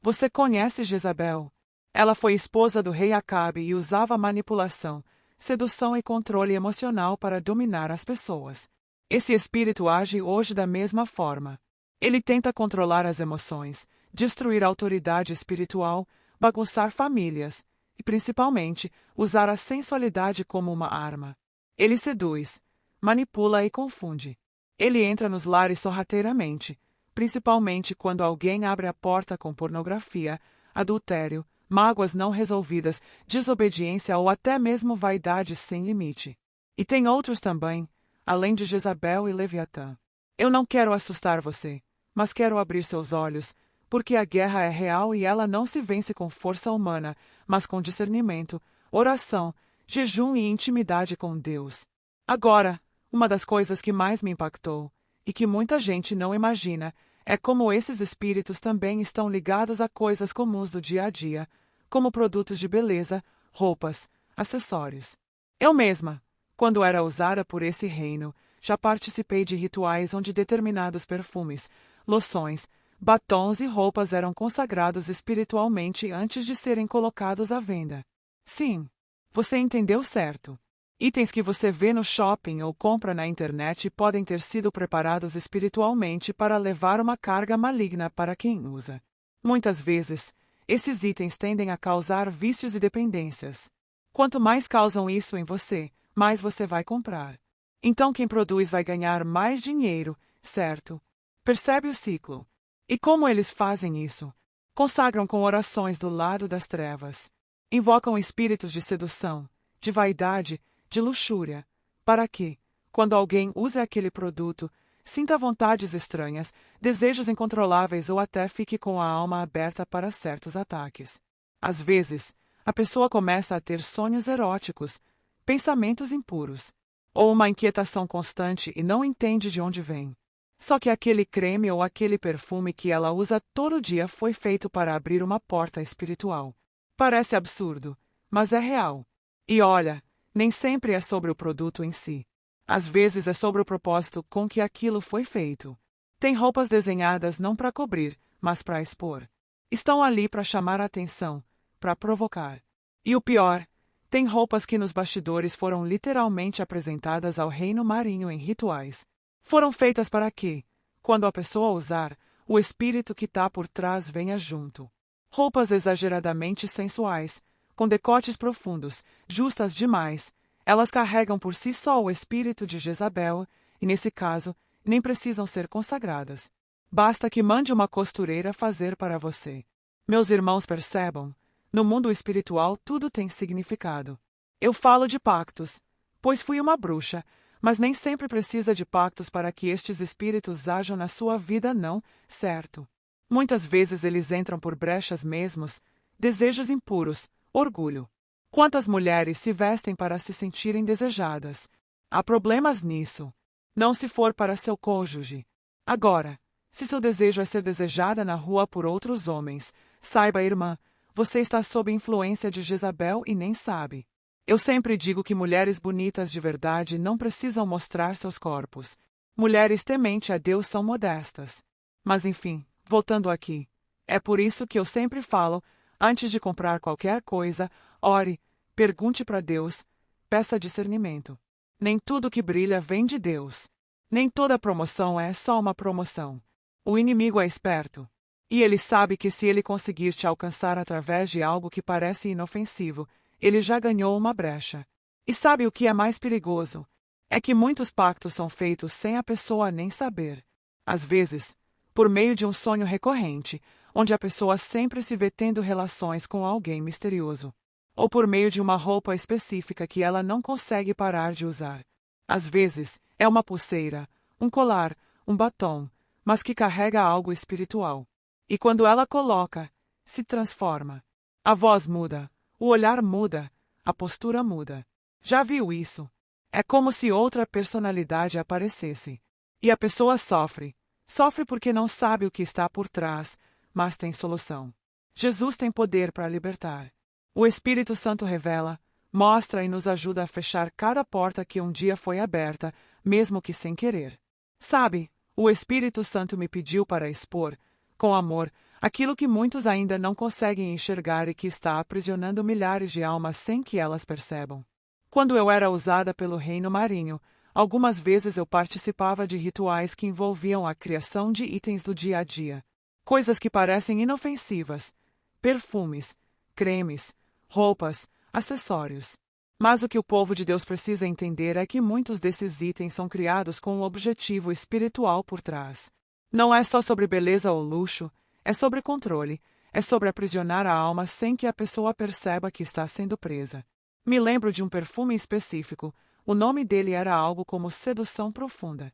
Você conhece Jezabel? Ela foi esposa do rei Acabe e usava manipulação, sedução e controle emocional para dominar as pessoas. Esse espírito age hoje da mesma forma. Ele tenta controlar as emoções, destruir a autoridade espiritual, bagunçar famílias e, principalmente, usar a sensualidade como uma arma. Ele seduz, manipula e confunde. Ele entra nos lares sorrateiramente, principalmente quando alguém abre a porta com pornografia, adultério, mágoas não resolvidas, desobediência ou até mesmo vaidade sem limite. E tem outros também, além de Jezabel e Leviatã. Eu não quero assustar você, mas quero abrir seus olhos, porque a guerra é real e ela não se vence com força humana, mas com discernimento, oração, jejum e intimidade com Deus. Agora, uma das coisas que mais me impactou, e que muita gente não imagina, é como esses espíritos também estão ligados a coisas comuns do dia a dia, como produtos de beleza, roupas, acessórios. Eu mesma, quando era usada por esse reino, já participei de rituais onde determinados perfumes, loções, batons e roupas eram consagrados espiritualmente antes de serem colocados à venda. Sim, você entendeu certo. Itens que você vê no shopping ou compra na internet podem ter sido preparados espiritualmente para levar uma carga maligna para quem usa. Muitas vezes, esses itens tendem a causar vícios e dependências. Quanto mais causam isso em você, mais você vai comprar. Então quem produz vai ganhar mais dinheiro, certo? Percebe o ciclo? E como eles fazem isso? Consagram com orações do lado das trevas. Invocam espíritos de sedução, de vaidade, de luxúria, para que, quando alguém use aquele produto, sinta vontades estranhas, desejos incontroláveis ou até fique com a alma aberta para certos ataques. Às vezes, a pessoa começa a ter sonhos eróticos, pensamentos impuros, ou uma inquietação constante e não entende de onde vem. Só que aquele creme ou aquele perfume que ela usa todo dia foi feito para abrir uma porta espiritual. Parece absurdo, mas é real. E olha, nem sempre é sobre o produto em si. Às vezes é sobre o propósito com que aquilo foi feito. Tem roupas desenhadas não para cobrir, mas para expor. Estão ali para chamar a atenção, para provocar. E o pior, tem roupas que nos bastidores foram literalmente apresentadas ao reino marinho em rituais. Foram feitas para que, quando a pessoa usar, o espírito que está por trás venha junto. Roupas exageradamente sensuais, com decotes profundos, justas demais, elas carregam por si só o espírito de Jezabel, e nesse caso, nem precisam ser consagradas. Basta que mande uma costureira fazer para você. Meus irmãos, percebam, no mundo espiritual tudo tem significado. Eu falo de pactos, pois fui uma bruxa, mas nem sempre precisa de pactos para que estes espíritos ajam na sua vida, não, certo? Muitas vezes eles entram por brechas mesmos, desejos impuros, orgulho. Quantas mulheres se vestem para se sentirem desejadas? Há problemas nisso. Não se for para seu cônjuge. Agora, se seu desejo é ser desejada na rua por outros homens, saiba, irmã, você está sob influência de Jezabel e nem sabe. Eu sempre digo que mulheres bonitas de verdade não precisam mostrar seus corpos. Mulheres temente a Deus são modestas. Mas enfim, voltando aqui. É por isso que eu sempre falo, antes de comprar qualquer coisa, ore, pergunte para Deus, peça discernimento. Nem tudo que brilha vem de Deus. Nem toda promoção é só uma promoção. O inimigo é esperto. E ele sabe que se ele conseguir te alcançar através de algo que parece inofensivo, ele já ganhou uma brecha. E sabe o que é mais perigoso? É que muitos pactos são feitos sem a pessoa nem saber. Às vezes, por meio de um sonho recorrente, onde a pessoa sempre se vê tendo relações com alguém misterioso. Ou por meio de uma roupa específica que ela não consegue parar de usar. Às vezes, é uma pulseira, um colar, um batom, mas que carrega algo espiritual. E quando ela coloca, se transforma. A voz muda, o olhar muda, a postura muda. Já viu isso? É como se outra personalidade aparecesse. E a pessoa sofre. Sofre porque não sabe o que está por trás, mas tem solução. Jesus tem poder para libertar. O Espírito Santo revela, mostra e nos ajuda a fechar cada porta que um dia foi aberta, mesmo que sem querer. Sabe, o Espírito Santo me pediu para expor, com amor, aquilo que muitos ainda não conseguem enxergar e que está aprisionando milhares de almas sem que elas percebam. Quando eu era usada pelo reino marinho, algumas vezes eu participava de rituais que envolviam a criação de itens do dia a dia. Coisas que parecem inofensivas: perfumes, cremes, roupas, acessórios. Mas o que o povo de Deus precisa entender é que muitos desses itens são criados com um objetivo espiritual por trás. Não é só sobre beleza ou luxo, é sobre controle, é sobre aprisionar a alma sem que a pessoa perceba que está sendo presa. Me lembro de um perfume específico. O nome dele era algo como sedução profunda.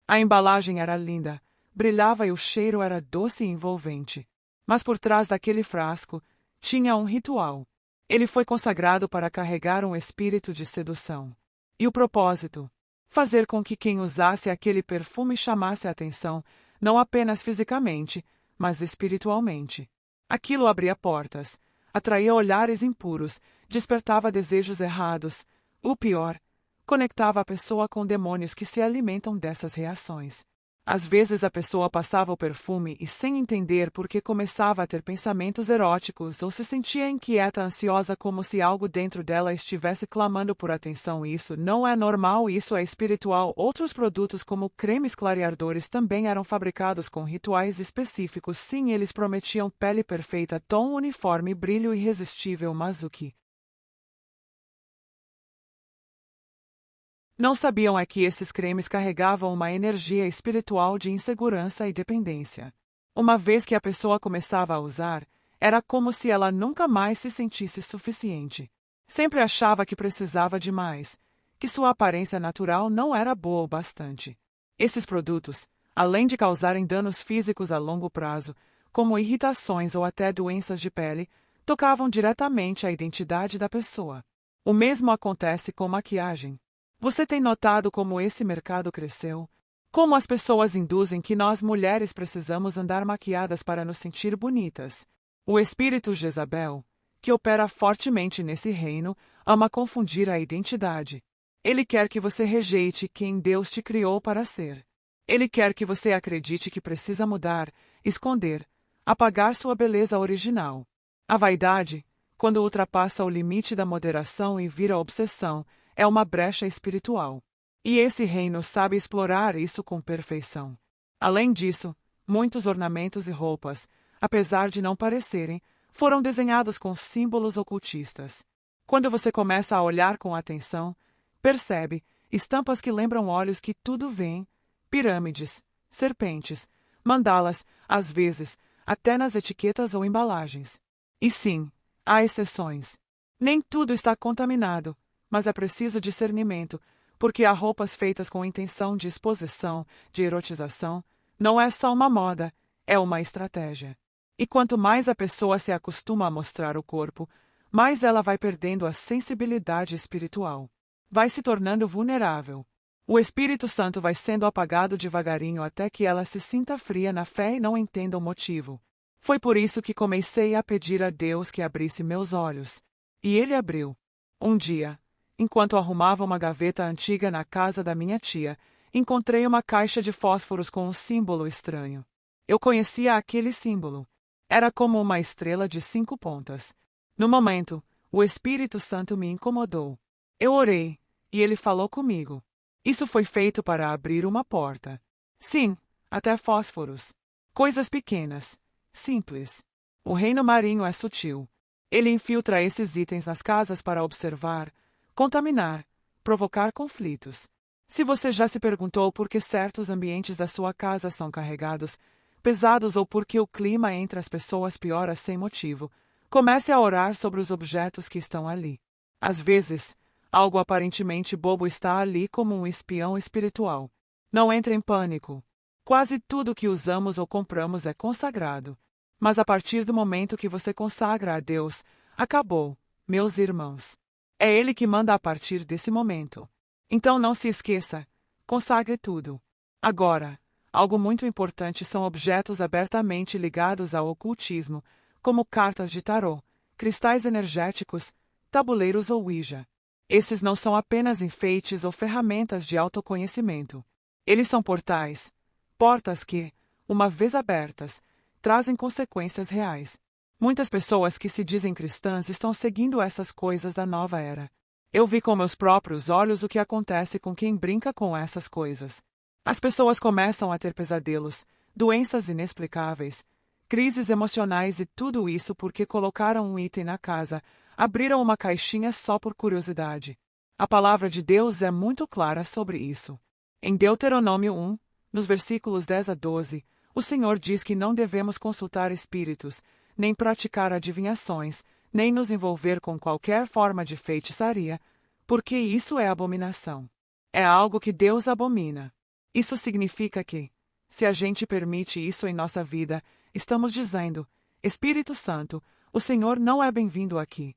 A embalagem era linda, brilhava e o cheiro era doce e envolvente. Mas por trás daquele frasco tinha um ritual. Ele foi consagrado para carregar um espírito de sedução. E o propósito? Fazer com que quem usasse aquele perfume chamasse a atenção, não apenas fisicamente, mas espiritualmente. Aquilo abria portas, atraía olhares impuros, despertava desejos errados. O pior, conectava a pessoa com demônios que se alimentam dessas reações. Às vezes a pessoa passava o perfume e, sem entender por que, começava a ter pensamentos eróticos ou se sentia inquieta, ansiosa, como se algo dentro dela estivesse clamando por atenção. Isso não é normal, isso é espiritual. Outros produtos, como cremes clareadores, também eram fabricados com rituais específicos. Sim, eles prometiam pele perfeita, tom uniforme, brilho irresistível, mas o que não sabiam é que esses cremes carregavam uma energia espiritual de insegurança e dependência. Uma vez que a pessoa começava a usar, era como se ela nunca mais se sentisse suficiente. Sempre achava que precisava de mais, que sua aparência natural não era boa o bastante. Esses produtos, além de causarem danos físicos a longo prazo, como irritações ou até doenças de pele, tocavam diretamente a identidade da pessoa. O mesmo acontece com maquiagem. Você tem notado como esse mercado cresceu? Como as pessoas induzem que nós mulheres precisamos andar maquiadas para nos sentir bonitas? O espírito Jezabel, que opera fortemente nesse reino, ama confundir a identidade. Ele quer que você rejeite quem Deus te criou para ser. Ele quer que você acredite que precisa mudar, esconder, apagar sua beleza original. A vaidade, quando ultrapassa o limite da moderação e vira obsessão, é uma brecha espiritual. E esse reino sabe explorar isso com perfeição. Além disso, muitos ornamentos e roupas, apesar de não parecerem, foram desenhados com símbolos ocultistas. Quando você começa a olhar com atenção, percebe estampas que lembram olhos que tudo veem, pirâmides, serpentes, mandalas, às vezes, até nas etiquetas ou embalagens. E sim, há exceções. Nem tudo está contaminado, mas é preciso discernimento, porque há roupas feitas com intenção de exposição, de erotização. Não é só uma moda, é uma estratégia. E quanto mais a pessoa se acostuma a mostrar o corpo, mais ela vai perdendo a sensibilidade espiritual. Vai se tornando vulnerável. O Espírito Santo vai sendo apagado devagarinho até que ela se sinta fria na fé e não entenda o motivo. Foi por isso que comecei a pedir a Deus que abrisse meus olhos. E Ele abriu. Um dia, enquanto arrumava uma gaveta antiga na casa da minha tia, encontrei uma caixa de fósforos com um símbolo estranho. Eu conhecia aquele símbolo. Era como uma estrela de 5 pontas. No momento, o Espírito Santo me incomodou. Eu orei, e ele falou comigo. Isso foi feito para abrir uma porta. Sim, até fósforos. Coisas pequenas, simples. O reino marinho é sutil. Ele infiltra esses itens nas casas para observar, contaminar, provocar conflitos. Se você já se perguntou por que certos ambientes da sua casa são carregados, pesados ou por que o clima entre as pessoas piora sem motivo, comece a orar sobre os objetos que estão ali. Às vezes, algo aparentemente bobo está ali como um espião espiritual. Não entre em pânico. Quase tudo que usamos ou compramos é consagrado. Mas a partir do momento que você consagra a Deus, acabou, meus irmãos. É Ele que manda a partir desse momento. Então não se esqueça, consagre tudo. Agora, algo muito importante são objetos abertamente ligados ao ocultismo, como cartas de tarô, cristais energéticos, tabuleiros ou Ouija. Esses não são apenas enfeites ou ferramentas de autoconhecimento. Eles são portais, portas que, uma vez abertas, trazem consequências reais. Muitas pessoas que se dizem cristãs estão seguindo essas coisas da nova era. Eu vi com meus próprios olhos o que acontece com quem brinca com essas coisas. As pessoas começam a ter pesadelos, doenças inexplicáveis, crises emocionais e tudo isso porque colocaram um item na casa, abriram uma caixinha só por curiosidade. A palavra de Deus é muito clara sobre isso. Em Deuteronômio 1, nos versículos 10 a 12, o Senhor diz que não devemos consultar espíritos, nem praticar adivinhações, nem nos envolver com qualquer forma de feitiçaria, porque isso é abominação. É algo que Deus abomina. Isso significa que, se a gente permite isso em nossa vida, estamos dizendo: Espírito Santo, o Senhor não é bem-vindo aqui.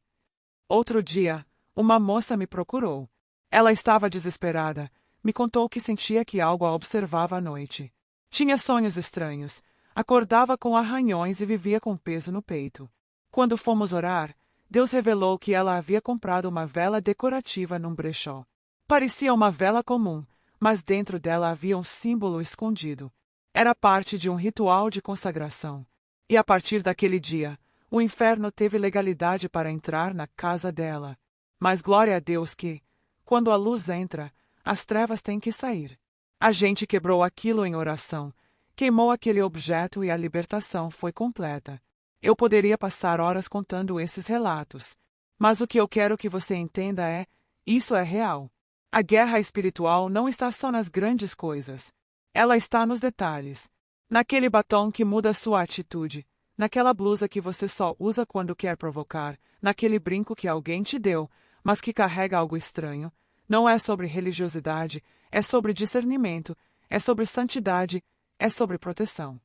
Outro dia, uma moça me procurou. Ela estava desesperada. Me contou que sentia que algo a observava à noite. Tinha sonhos estranhos. Acordava com arranhões e vivia com peso no peito. Quando fomos orar, Deus revelou que ela havia comprado uma vela decorativa num brechó. Parecia uma vela comum, mas dentro dela havia um símbolo escondido. Era parte de um ritual de consagração. E a partir daquele dia, o inferno teve legalidade para entrar na casa dela. Mas glória a Deus que, quando a luz entra, as trevas têm que sair. A gente quebrou aquilo em oração, queimou aquele objeto e a libertação foi completa. Eu poderia passar horas contando esses relatos, mas o que eu quero que você entenda é: isso é real. A guerra espiritual não está só nas grandes coisas. Ela está nos detalhes. Naquele batom que muda sua atitude, naquela blusa que você só usa quando quer provocar, naquele brinco que alguém te deu, mas que carrega algo estranho. Não é sobre religiosidade, é sobre discernimento, é sobre santidade, é sobre proteção.